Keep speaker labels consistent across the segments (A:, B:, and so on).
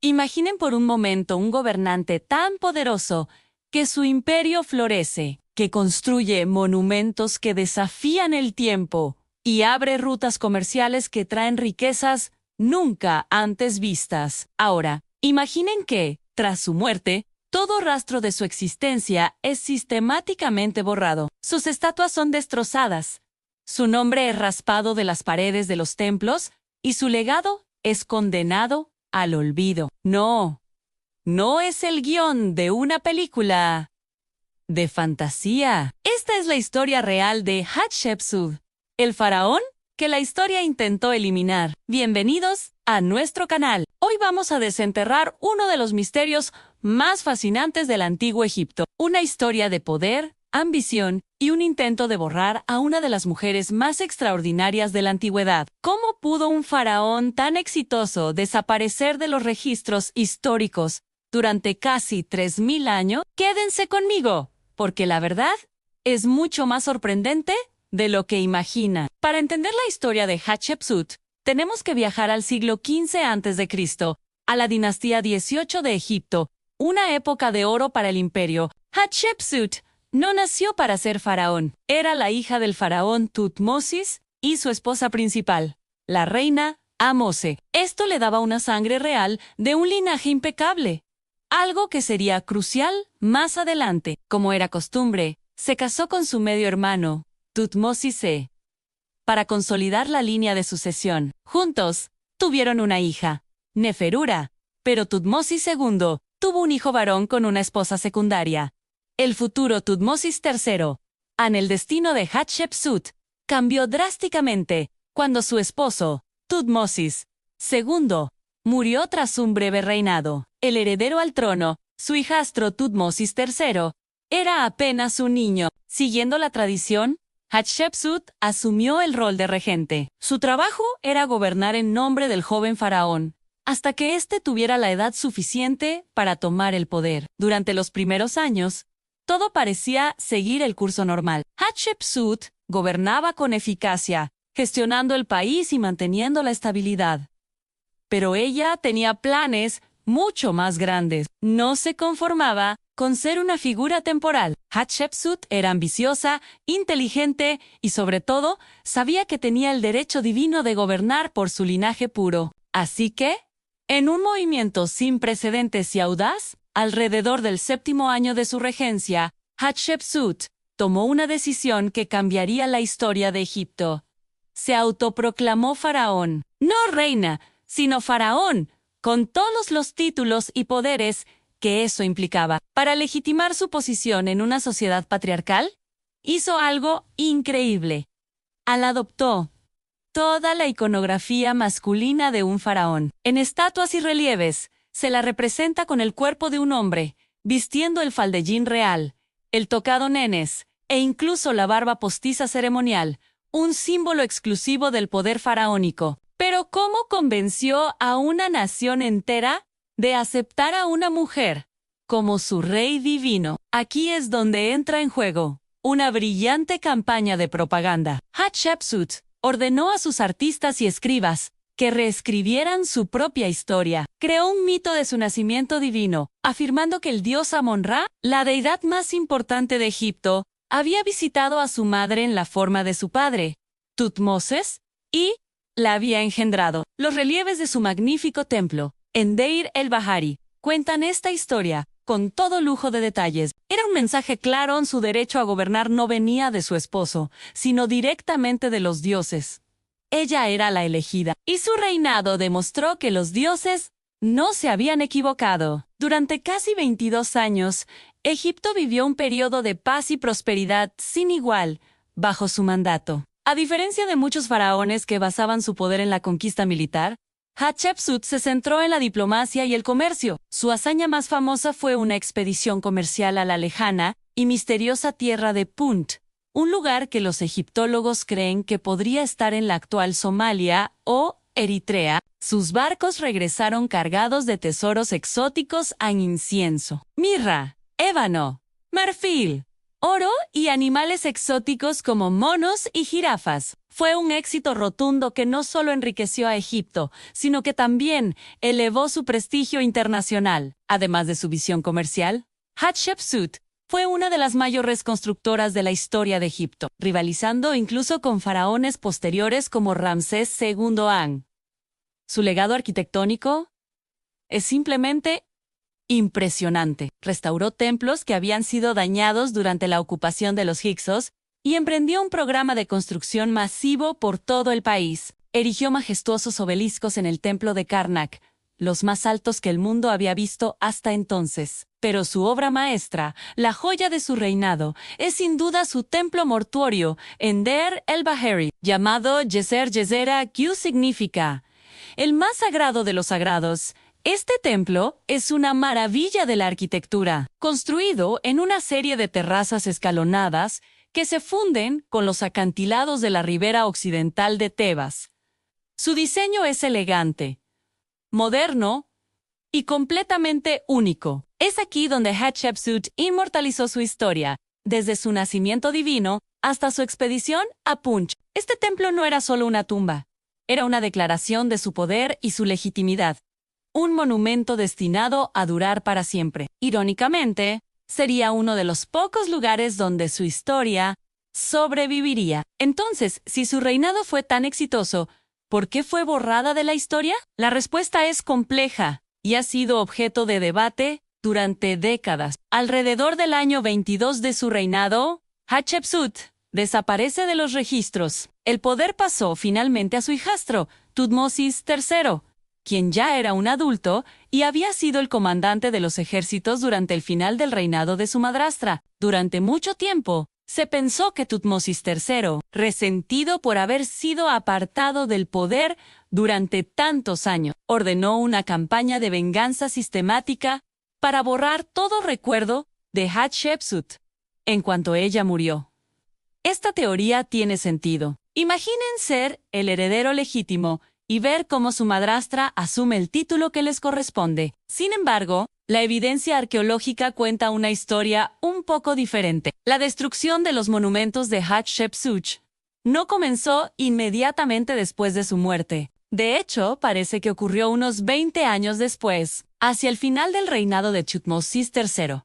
A: Imaginen por un momento un gobernante tan poderoso que su imperio florece, que construye monumentos que desafían el tiempo y abre rutas comerciales que traen riquezas nunca antes vistas. Ahora, imaginen que, tras su muerte, todo rastro de su existencia es sistemáticamente borrado. Sus estatuas son destrozadas, su nombre es raspado de las paredes de los templos y su legado es condenado al olvido. No es el guión de una película de fantasía. Esta es la historia real de Hatshepsut, el faraón que la historia intentó eliminar. Bienvenidos a nuestro canal. Hoy vamos a desenterrar uno de los misterios más fascinantes del antiguo Egipto. Una historia de poder, ambición y un intento de borrar a una de las mujeres más extraordinarias de la antigüedad. ¿Cómo pudo un faraón tan exitoso desaparecer de los registros históricos durante casi 3000 años? Quédense conmigo, porque la verdad es mucho más sorprendente de lo que imagina. Para entender la historia de Hatshepsut, tenemos que viajar al siglo XV a.C., a la dinastía 18 de Egipto, una época de oro para el imperio. Hatshepsut no nació para ser faraón. Era la hija del faraón Tutmosis y su esposa principal, la reina Amose. Esto le daba una sangre real de un linaje impecable, algo que sería crucial más adelante. Como era costumbre, se casó con su medio hermano, Tutmosis II, para consolidar la línea de sucesión. Juntos, tuvieron una hija, Neferura, pero Tutmosis II tuvo un hijo varón con una esposa secundaria, el futuro Tutmosis III. El destino de Hatshepsut cambió drásticamente cuando su esposo, Tutmosis II, murió tras un breve reinado. El heredero al trono, su hijastro Tutmosis III, era apenas un niño. Siguiendo la tradición, Hatshepsut asumió el rol de regente. Su trabajo era gobernar en nombre del joven faraón, hasta que éste tuviera la edad suficiente para tomar el poder. Durante los primeros años, todo parecía seguir el curso normal. Hatshepsut gobernaba con eficacia, gestionando el país y manteniendo la estabilidad. Pero ella tenía planes mucho más grandes. No se conformaba con ser una figura temporal. Hatshepsut era ambiciosa, inteligente y, sobre todo, sabía que tenía el derecho divino de gobernar por su linaje puro. Así que, en un movimiento sin precedentes y audaz, alrededor del 7º año de su regencia, Hatshepsut tomó una decisión que cambiaría la historia de Egipto. Se autoproclamó faraón. No reina, sino faraón, con todos los títulos y poderes que eso implicaba. Para legitimar su posición en una sociedad patriarcal, hizo algo increíble. Adoptó toda la iconografía masculina de un faraón. En estatuas y relieves, se la representa con el cuerpo de un hombre, vistiendo el faldellín real, el tocado nenes, e incluso la barba postiza ceremonial, un símbolo exclusivo del poder faraónico. Pero ¿cómo convenció a una nación entera de aceptar a una mujer como su rey divino? Aquí es donde entra en juego una brillante campaña de propaganda. Hatshepsut ordenó a sus artistas y escribas que reescribieran su propia historia. Creó un mito de su nacimiento divino, afirmando que el dios Amon-Ra, la deidad más importante de Egipto, había visitado a su madre en la forma de su padre, Tutmosis, y la había engendrado. Los relieves de su magnífico templo, en Deir el-Bahari, cuentan esta historia con todo lujo de detalles. Era un mensaje claro: su derecho a gobernar no venía de su esposo, sino directamente de los dioses. Ella era la elegida, y su reinado demostró que los dioses no se habían equivocado. Durante casi 22 años, Egipto vivió un periodo de paz y prosperidad sin igual bajo su mandato. A diferencia de muchos faraones que basaban su poder en la conquista militar, Hatshepsut se centró en la diplomacia y el comercio. Su hazaña más famosa fue una expedición comercial a la lejana y misteriosa tierra de Punt, un lugar que los egiptólogos creen que podría estar en la actual Somalia o Eritrea. Sus barcos regresaron cargados de tesoros exóticos a incienso, mirra, ébano, marfil, oro y animales exóticos como monos y jirafas. Fue un éxito rotundo que no solo enriqueció a Egipto, sino que también elevó su prestigio internacional. Además de su visión comercial, Hatshepsut fue una de las mayores constructoras de la historia de Egipto, rivalizando incluso con faraones posteriores como Ramsés II An. Su legado arquitectónico es simplemente impresionante. Restauró templos que habían sido dañados durante la ocupación de los hicsos y emprendió un programa de construcción masivo por todo el país. Erigió majestuosos obeliscos en el templo de Karnak, los más altos que el mundo había visto hasta entonces. Pero su obra maestra, la joya de su reinado, es sin duda su templo mortuorio en Der el-Bahari, llamado Yeser Gezera, que significa el más sagrado de los sagrados. Este templo es una maravilla de la arquitectura, construido en una serie de terrazas escalonadas que se funden con los acantilados de la ribera occidental de Tebas. Su diseño es elegante, moderno y completamente único. Es aquí donde Hatshepsut inmortalizó su historia, desde su nacimiento divino hasta su expedición a Punch. Este templo no era solo una tumba, era una declaración de su poder y su legitimidad. Un monumento destinado a durar para siempre. Irónicamente, sería uno de los pocos lugares donde su historia sobreviviría. Entonces, si su reinado fue tan exitoso, ¿por qué fue borrada de la historia? La respuesta es compleja y ha sido objeto de debate durante décadas. Alrededor del año 22 de su reinado, Hatshepsut desaparece de los registros. El poder pasó finalmente a su hijastro, Tutmosis III, quien ya era un adulto y había sido el comandante de los ejércitos durante el final del reinado de su madrastra. Durante mucho tiempo, se pensó que Tutmosis III, resentido por haber sido apartado del poder durante tantos años, ordenó una campaña de venganza sistemática para borrar todo recuerdo de Hatshepsut en cuanto ella murió. Esta teoría tiene sentido. Imaginen ser el heredero legítimo y ver cómo su madrastra asume el título que les corresponde. Sin embargo, la evidencia arqueológica cuenta una historia un poco diferente. La destrucción de los monumentos de Hatshepsut no comenzó inmediatamente después de su muerte. De hecho, parece que ocurrió unos 20 años después, hacia el final del reinado de Tutmosis III.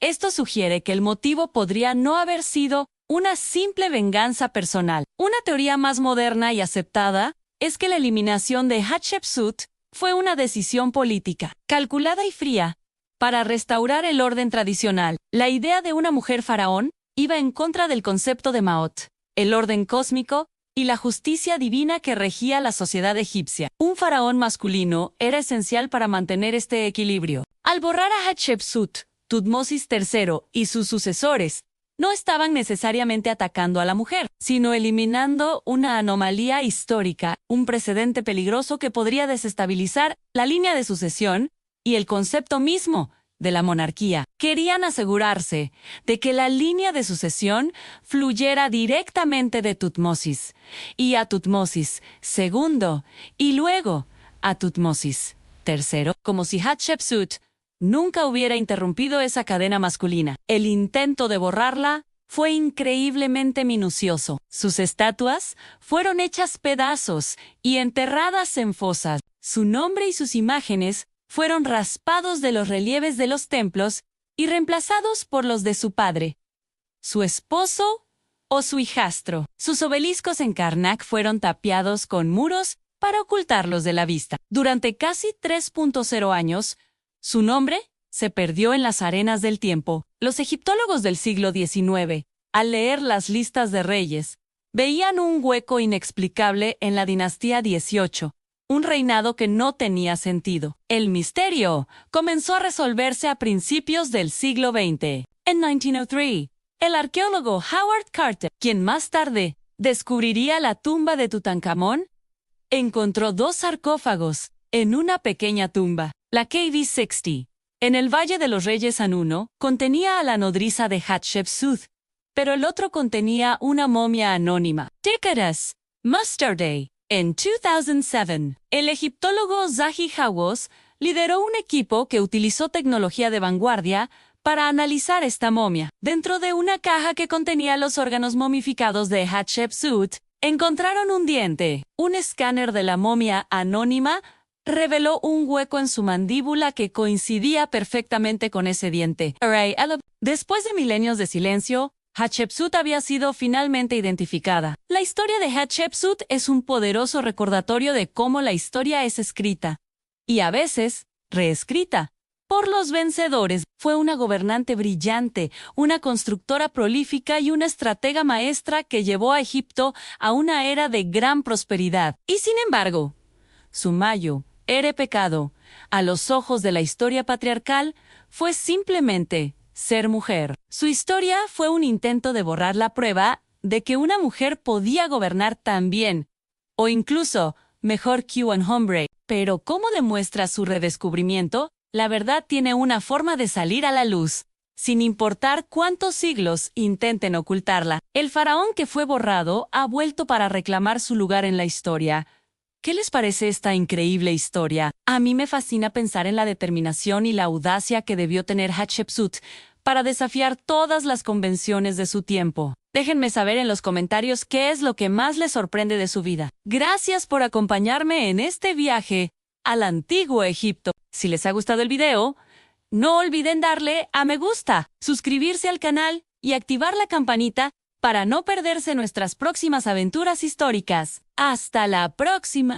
A: Esto sugiere que el motivo podría no haber sido una simple venganza personal. Una teoría más moderna y aceptada es que la eliminación de Hatshepsut fue una decisión política, calculada y fría, para restaurar el orden tradicional. La idea de una mujer faraón iba en contra del concepto de Maot, el orden cósmico y la justicia divina que regía la sociedad egipcia. Un faraón masculino era esencial para mantener este equilibrio. Al borrar a Hatshepsut, Tutmosis III y sus sucesores no estaban necesariamente atacando a la mujer, sino eliminando una anomalía histórica, un precedente peligroso que podría desestabilizar la línea de sucesión y el concepto mismo de la monarquía. Querían asegurarse de que la línea de sucesión fluyera directamente de Tutmosis y a Tutmosis II y luego a Tutmosis III, como si Hatshepsut nunca hubiera interrumpido esa cadena masculina. El intento de borrarla fue increíblemente minucioso. Sus estatuas fueron hechas pedazos y enterradas en fosas. Su nombre y sus imágenes fueron raspados de los relieves de los templos y reemplazados por los de su padre, su esposo o su hijastro. Sus obeliscos en Karnak fueron tapiados con muros para ocultarlos de la vista. Durante casi 3.0 años, su nombre se perdió en las arenas del tiempo. Los egiptólogos del siglo XIX, al leer las listas de reyes, veían un hueco inexplicable en la dinastía XVIII, un reinado que no tenía sentido. El misterio comenzó a resolverse a principios del siglo XX. En 1903, el arqueólogo Howard Carter, quien más tarde descubriría la tumba de Tutankamón, encontró 2 sarcófagos en una pequeña tumba. La KV-60, en el Valle de los Reyes Anuno, contenía a la nodriza de Hatshepsut, pero el otro contenía una momia anónima. Décadas más tarde, en 2007, el egiptólogo Zahi Hawass lideró un equipo que utilizó tecnología de vanguardia para analizar esta momia. Dentro de una caja que contenía los órganos momificados de Hatshepsut, encontraron un diente. Un escáner de la momia anónima reveló un hueco en su mandíbula que coincidía perfectamente con ese diente. Después de milenios de silencio, Hatshepsut había sido finalmente identificada. La historia de Hatshepsut es un poderoso recordatorio de cómo la historia es escrita, y a veces reescrita, por los vencedores. Fue una gobernante brillante, una constructora prolífica y una estratega maestra que llevó a Egipto a una era de gran prosperidad. Y sin embargo, su mayo era pecado, a los ojos de la historia patriarcal, fue simplemente ser mujer. Su historia fue un intento de borrar la prueba de que una mujer podía gobernar tan bien, o incluso mejor que un hombre. Pero ¿cómo demuestra su redescubrimiento? La verdad tiene una forma de salir a la luz, sin importar cuántos siglos intenten ocultarla. El faraón que fue borrado ha vuelto para reclamar su lugar en la historia. ¿Qué les parece esta increíble historia? A mí me fascina pensar en la determinación y la audacia que debió tener Hatshepsut para desafiar todas las convenciones de su tiempo. Déjenme saber en los comentarios qué es lo que más les sorprende de su vida. Gracias por acompañarme en este viaje al antiguo Egipto. Si les ha gustado el video, no olviden darle a me gusta, suscribirse al canal y activar la campanita para no perderse nuestras próximas aventuras históricas. ¡Hasta la próxima!